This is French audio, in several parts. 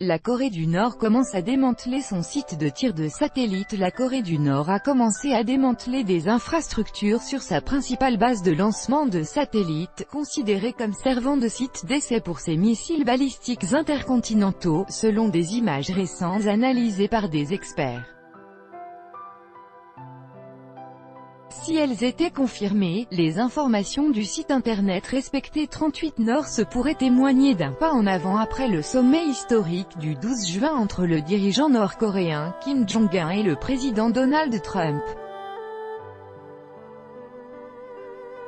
La Corée du Nord commence à démanteler son site de tir de satellite. La Corée du Nord a commencé à démanteler des infrastructures sur sa principale base de lancement de satellites, considérée comme servant de site d'essai pour ses missiles balistiques intercontinentaux, selon des images récentes analysées par des experts. Si elles étaient confirmées, les informations du site internet respecté 38 North pourraient témoigner d'un pas en avant après le sommet historique du 12 juin entre le dirigeant nord-coréen Kim Jong-un et le président Donald Trump.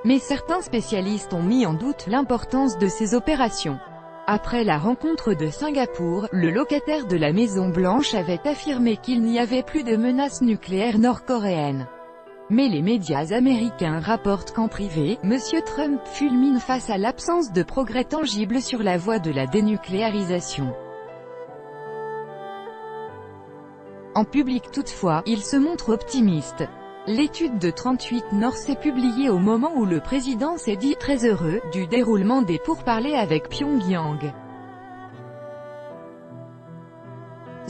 Mais certains spécialistes ont mis en doute l'importance de ces opérations. Après la rencontre de Singapour, le locataire de la Maison-Blanche avait affirmé qu'il n'y avait plus de menace nucléaire nord-coréenne. Mais les médias américains rapportent qu'en privé, M. Trump fulmine face à l'absence de progrès tangibles sur la voie de la dénucléarisation. En public toutefois, il se montre optimiste. L'étude de 38 North est publiée au moment où le président s'est dit très heureux du déroulement des pourparlers avec Pyongyang.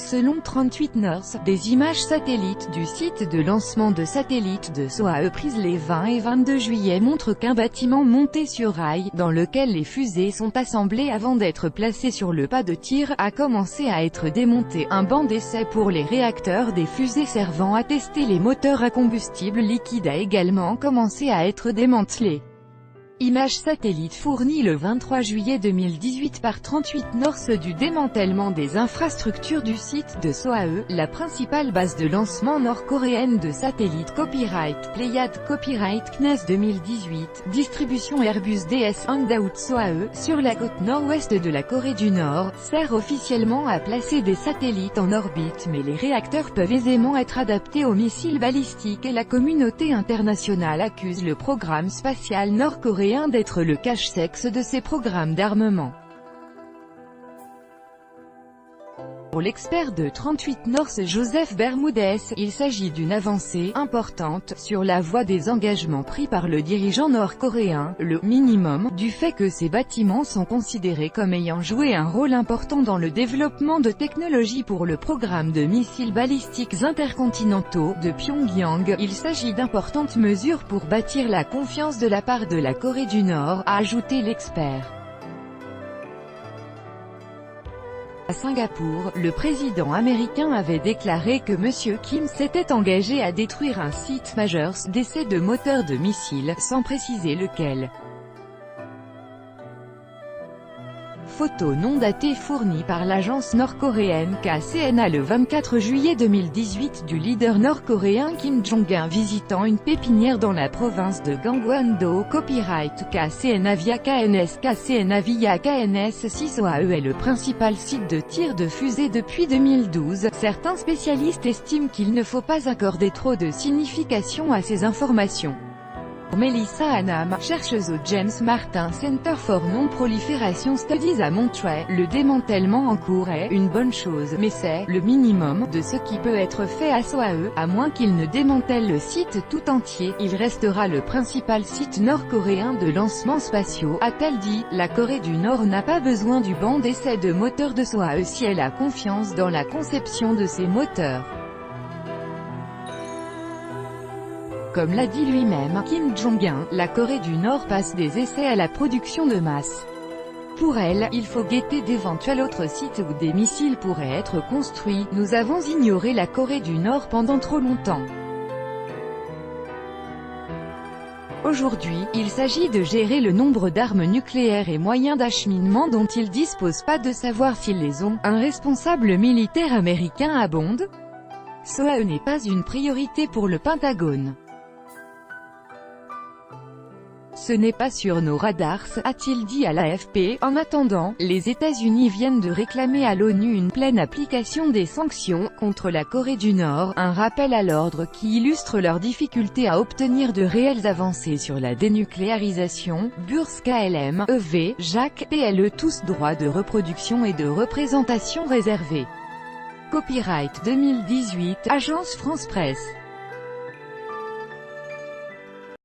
Selon 38 North, des images satellites du site de lancement de satellites de Sohae prises les 20 et 22 juillet montrent qu'un bâtiment monté sur rail, dans lequel les fusées sont assemblées avant d'être placées sur le pas de tir, a commencé à être démonté. Un banc d'essai pour les réacteurs des fusées servant à tester les moteurs à combustible liquide a également commencé à être démantelé. Images satellites fournies le 23 juillet 2018 par 38 North du démantèlement des infrastructures du site de Sohae, la principale base de lancement nord-coréenne de satellites. Copyright Pléiade, copyright CNES 2018, distribution Airbus DS Hangout. Sohae, sur la côte nord-ouest de la Corée du Nord, sert officiellement à placer des satellites en orbite, mais les réacteurs peuvent aisément être adaptés aux missiles balistiques et la communauté internationale accuse le programme spatial nord-coréen d'être le cache-sexe de ces programmes d'armement. Pour l'expert de 38 North Joseph Bermudez, il s'agit d'une avancée importante sur la voie des engagements pris par le dirigeant nord-coréen, le minimum du fait que ces bâtiments sont considérés comme ayant joué un rôle important dans le développement de technologies pour le programme de missiles balistiques intercontinentaux de Pyongyang. Il s'agit d'importantes mesures pour bâtir la confiance de la part de la Corée du Nord, a ajouté l'expert. À Singapour, le président américain avait déclaré que M. Kim s'était engagé à détruire un site majeur d'essai de moteurs de missiles, sans préciser lequel. Photo non datée fournie par l'agence nord-coréenne KCNA le 24 juillet 2018 du leader nord-coréen Kim Jong-un visitant une pépinière dans la province de Gangwon-do. Copyright KCNA via KNS. KCNA via KNS. Si Sohae est le principal site de tir de fusée depuis 2012, certains spécialistes estiment qu'il ne faut pas accorder trop de signification à ces informations. Melissa Hanam, chercheuse au James Martin Center for Non-Proliferation Studies à Monterey, le démantèlement en cours est une bonne chose, mais c'est le minimum de ce qui peut être fait à Sohae, à moins qu'il ne démantèle le site tout entier. Il restera le principal site nord-coréen de lancements spatiaux, a-t-elle dit. La Corée du Nord n'a pas besoin du banc d'essai de moteurs de Sohae si elle a confiance dans la conception de ses moteurs. Comme l'a dit lui-même Kim Jong-un, la Corée du Nord passe des essais à la production de masse. Pour elle, il faut guetter d'éventuels autres sites où des missiles pourraient être construits. Nous avons ignoré la Corée du Nord pendant trop longtemps. Aujourd'hui, il s'agit de gérer le nombre d'armes nucléaires et moyens d'acheminement dont ils disposent, pas de savoir s'ils les ont. Un responsable militaire américain abonde. Sohae n'est pas une priorité pour le Pentagone. Ce n'est pas sur nos radars, a-t-il dit à l'AFP. En attendant, les États-Unis viennent de réclamer à l'ONU une pleine application des sanctions contre la Corée du Nord, un rappel à l'ordre qui illustre leur difficulté à obtenir de réelles avancées sur la dénucléarisation. Bourse KLM, EV, Jacques, PLE, tous droits de reproduction et de représentation réservés. Copyright 2018, Agence France Presse.